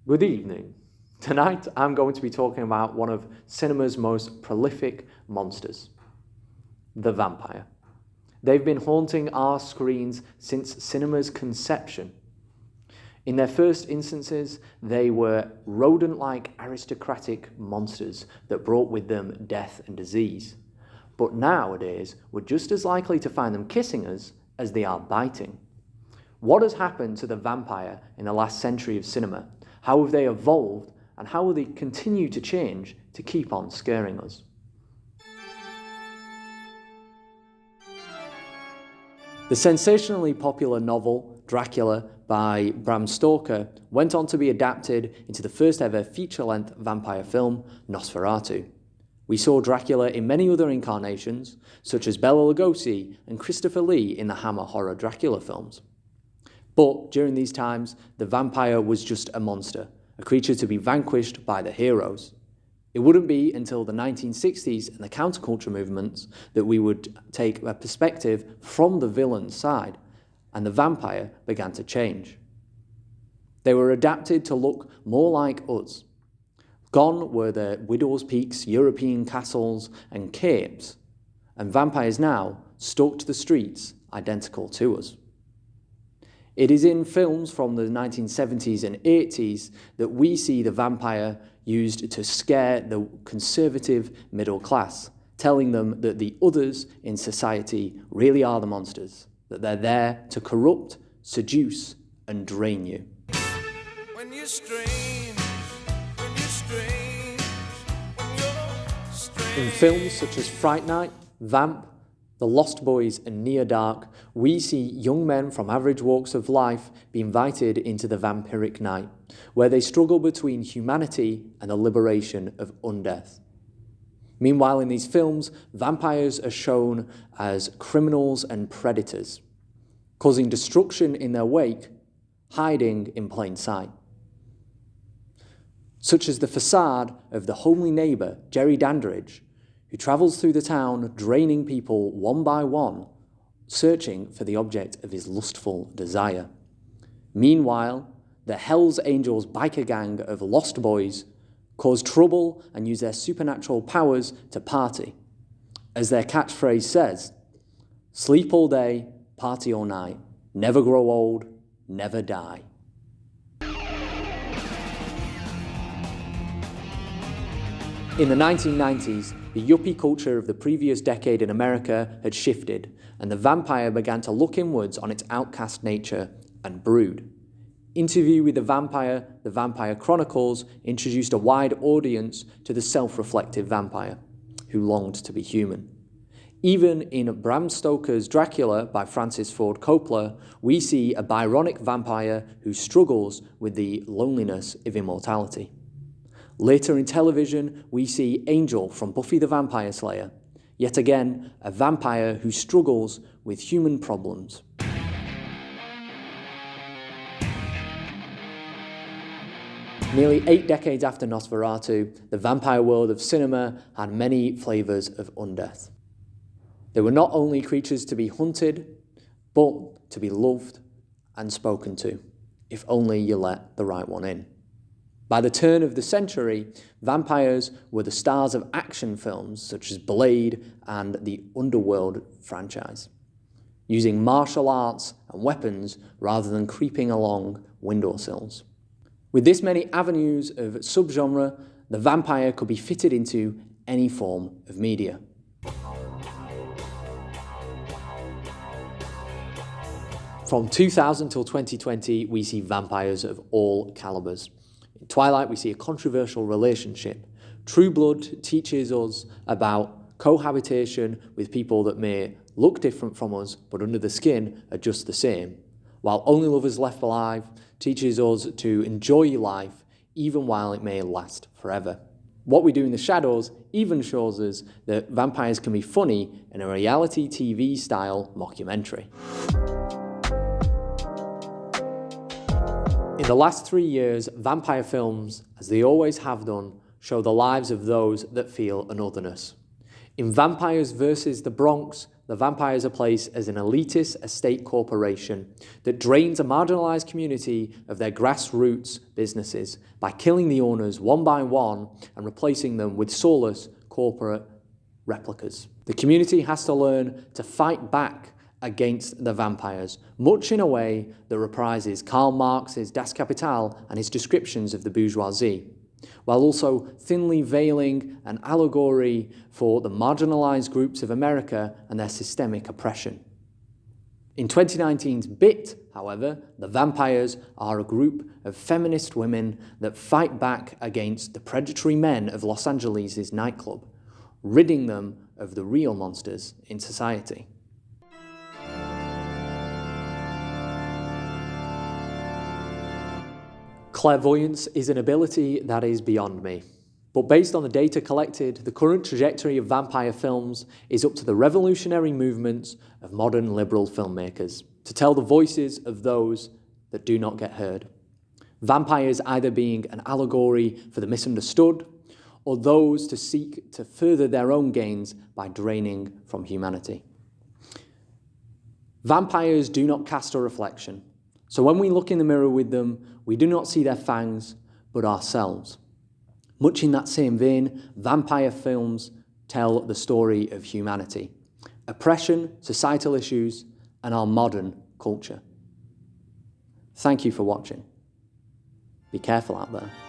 Good evening. Tonight I'm going to be talking about one of cinema's most prolific monsters, the vampire. They've been haunting our screens since cinema's conception. In their first instances, they were rodent-like aristocratic monsters that brought with them death and disease. But nowadays, we're just as likely to find them kissing us as they are biting. What has happened to the vampire in the last century of cinema? How have they evolved, and how will they continue to change to keep on scaring us? The sensationally popular novel Dracula by Bram Stoker went on to be adapted into the first ever feature-length vampire film, Nosferatu. We saw Dracula in many other incarnations, such as Bela Lugosi and Christopher Lee in the Hammer horror Dracula films. But during these times, the vampire was just a monster, a creature to be vanquished by the heroes. It wouldn't be until the 1960s and the counterculture movements that we would take a perspective from the villain's side, and the vampire began to change. They were adapted to look more like us. Gone were the widow's peaks, European castles, and capes, and vampires now stalked the streets identical to us. It is in films from the 1970s and 80s that we see the vampire used to scare the conservative middle class, telling them that the others in society really are the monsters, that they're there to corrupt, seduce, and drain you. When you're strange, when you're strange, when you're strange. In films such as Fright, Vamp, The Lost Boys, and Near Dark, we see young men from average walks of life be invited into the vampiric night, where they struggle between humanity and the liberation of undeath. Meanwhile, in these films, vampires are shown as criminals and predators, causing destruction in their wake, hiding in plain sight. Such as the facade of the homely neighbour, Jerry Dandridge, who travels through the town, draining people one by one, searching for the object of his lustful desire. Meanwhile, the Hells Angels biker gang of Lost Boys cause trouble and use their supernatural powers to party. As their catchphrase says, sleep all day, party all night, never grow old, never die. In the 1990s, the yuppie culture of the previous decade in America had shifted, and the vampire began to look inwards on its outcast nature and brood. Interview with the Vampire Chronicles introduced a wide audience to the self-reflective vampire, who longed to be human. Even in Bram Stoker's Dracula by Francis Ford Coppola, we see a Byronic vampire who struggles with the loneliness of immortality. Later in television, we see Angel from Buffy the Vampire Slayer, yet again, a vampire who struggles with human problems. Nearly 8 decades after Nosferatu, the vampire world of cinema had many flavours of undeath. They were not only creatures to be hunted, but to be loved and spoken to, if only you let the right one in. By the turn of the century, vampires were the stars of action films such as Blade and the Underworld franchise, using martial arts and weapons rather than creeping along windowsills. With this many avenues of subgenre, the vampire could be fitted into any form of media. From 2000 till 2020, we see vampires of all calibers. In Twilight, we see a controversial relationship. True Blood teaches us about cohabitation with people that may look different from us, but under the skin are just the same. While Only Lovers Left Alive teaches us to enjoy life even while it may last forever. What We Do in the Shadows even shows us that vampires can be funny in a reality TV style mockumentary. In the last 3 years, vampire films, as they always have done, show the lives of those that feel an otherness. In Vampires vs. the Bronx, the vampires are placed as an elitist estate corporation that drains a marginalized community of their grassroots businesses by killing the owners one by one and replacing them with soulless corporate replicas. The community has to learn to fight back against the vampires, much in a way that reprises Karl Marx's Das Kapital and his descriptions of the bourgeoisie, while also thinly veiling an allegory for the marginalized groups of America and their systemic oppression. In 2019's Bit, however, the vampires are a group of feminist women that fight back against the predatory men of Los Angeles' nightclub, ridding them of the real monsters in society. Clairvoyance is an ability that is beyond me. But based on the data collected, the current trajectory of vampire films is up to the revolutionary movements of modern liberal filmmakers to tell the voices of those that do not get heard. Vampires either being an allegory for the misunderstood, or those to seek to further their own gains by draining from humanity. Vampires do not cast a reflection. So when we look in the mirror with them, we do not see their fangs, but ourselves. Much in that same vein, vampire films tell the story of humanity, oppression, societal issues, and our modern culture. Thank you for watching. Be careful out there.